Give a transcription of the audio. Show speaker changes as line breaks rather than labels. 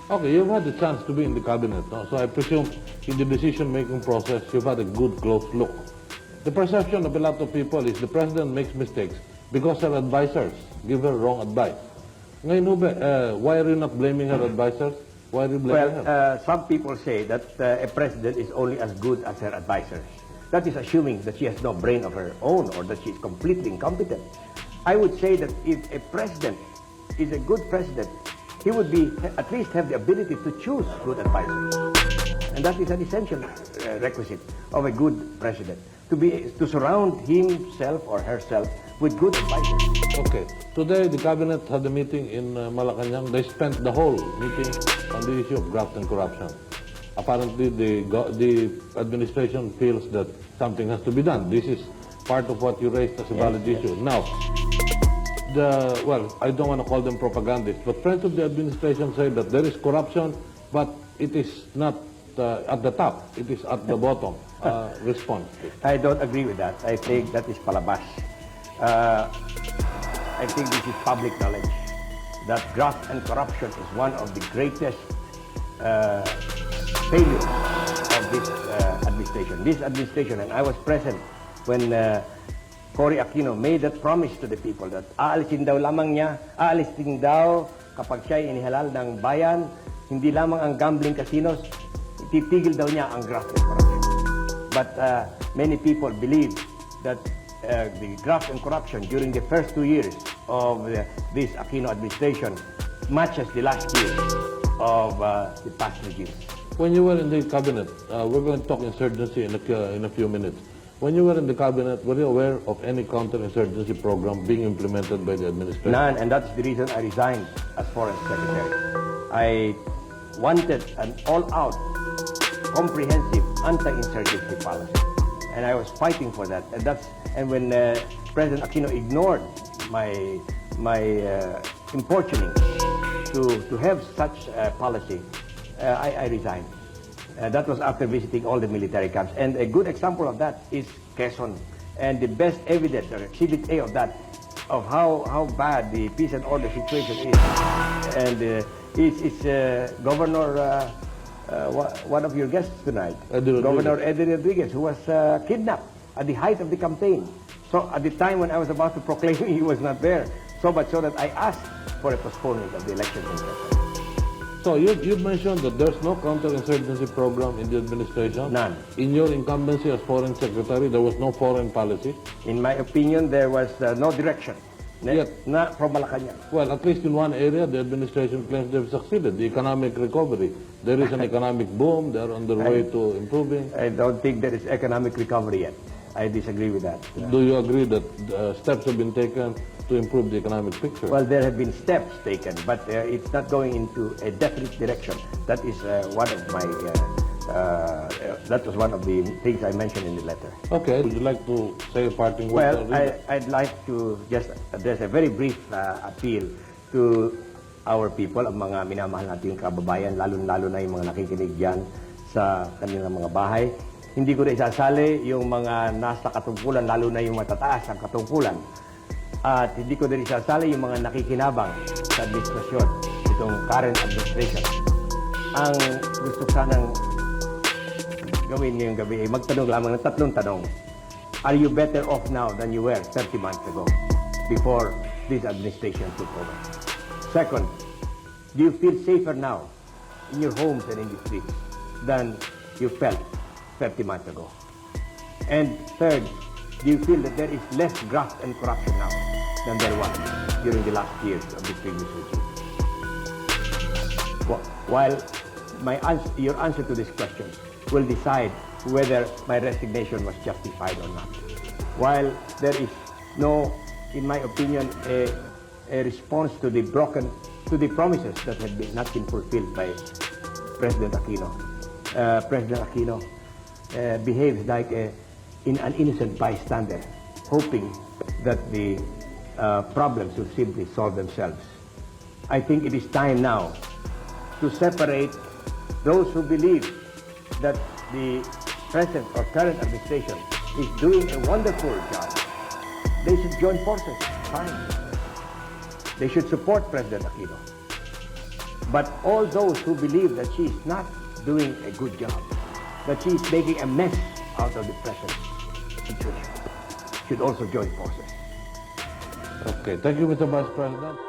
Okay, you've had the chance to be in the cabinet, no? So I presume in the decision-making process, you've had a good, close look. The perception of a lot of people is the president makes mistakes because her advisors give her wrong advice. Ngayon, why are you not blaming her advisors? Why are you blaming her?
Some people say that a president is only as good as her advisors. That is assuming that she has no brain of her own or that she is completely incompetent. I would say that if a president is a good president, he would at least have the ability to choose good advisors. And that is an essential requisite of a good president, to surround himself or herself with good advisors.
Okay. Today, the cabinet had a meeting in Malacanang. They spent the whole meeting on the issue of graft and corruption. Apparently, the administration feels that something has to be done. This is part of what you raised as a valid issue. Now, well, I don't want to call them propagandists, but friends of the administration say that there is corruption, but it is not at the top. It is at the bottom. Response.
I don't agree with that. I think that is palabas. I think this is public knowledge that graft and corruption is one of the greatest failures of this administration. This administration, and I was present when Cory Aquino made that promise to the people that aalisin daw kapag siya inihalal ng bayan, hindi lamang ang gambling casinos, titigil daw niya ang graft and corruption. But many people believe that the graft and corruption during the first 2 years of this Aquino administration matches the last year of the past regimes.
When you were in the cabinet, we're going to talk insurgency in a few minutes. When you were in the cabinet, were you aware of any counter-insurgency program being implemented by the administration?
None, and that's the reason I resigned as Foreign Secretary. I wanted an all-out, comprehensive anti-insurgency policy, and I was fighting for that. And when President Aquino ignored my importuning to have such a policy, I resigned. That was after visiting all the military camps. And a good example of that is Quezon. And the best evidence, or exhibit A of that, of how bad the peace and order situation is. And it's Governor, one of your guests tonight, Governor Eddie Rodriguez, who was kidnapped at the height of the campaign. So at the time when I was about to proclaim, he was not there. So much so that I asked for a postponement of the elections in Quezon.
So you mentioned that there's no counter-insurgency program in the administration.
None.
In your incumbency as foreign secretary, there was no foreign policy.
In my opinion, there was no direction.
Yet,
Not from Malacanang.
well, at least in one area, the administration claims they've succeeded, the economic recovery. There is an economic boom. They're on their way to improving.
I don't think there is economic recovery yet. I disagree with that.
Do you agree that steps have been taken to improve the economic picture?
Well, there have been steps taken, but it's not going into a definite direction. That is one of my. That was one of the things I mentioned in the letter.
Okay. Would you like to say a parting word?
Well, I'd like to just address a very brief appeal to our people, ang mga minamahal nating kababayan, lalo na yung mga nakikinig dyan sa kanilang mga bahay. Hindi ko na isasali yung mga nasa katungkulan, lalo na yung matataas ang katungkulan. At hindi ko din isasali yung mga nakikinabang sa administrasyon, itong current administration. Ang gusto sanang gawin ngayong gabi ay magtanong lamang ng tatlong tanong. Are you better off now than you were 30 months ago before this administration took over? Second, do you feel safer now in your homes and in the streets than you felt 30 months ago? And third, do you feel that there is less graft and corruption now than there was during the last years of the previous regime? While your answer to this question will decide whether my resignation was justified or not. While there is no, in my opinion, a response to the promises that had not been fulfilled by President Aquino. President Aquino behaves like an innocent bystander, hoping that the problems will simply solve themselves. I think it is time now to separate those who believe that the present or current administration is doing a wonderful job. They should join forces. Fine. They should support President Aquino. But all those who believe that she is not doing a good job, that she is making a mess out of the present situation, should also join forces.
Okay, thank you, Mr. Vice President.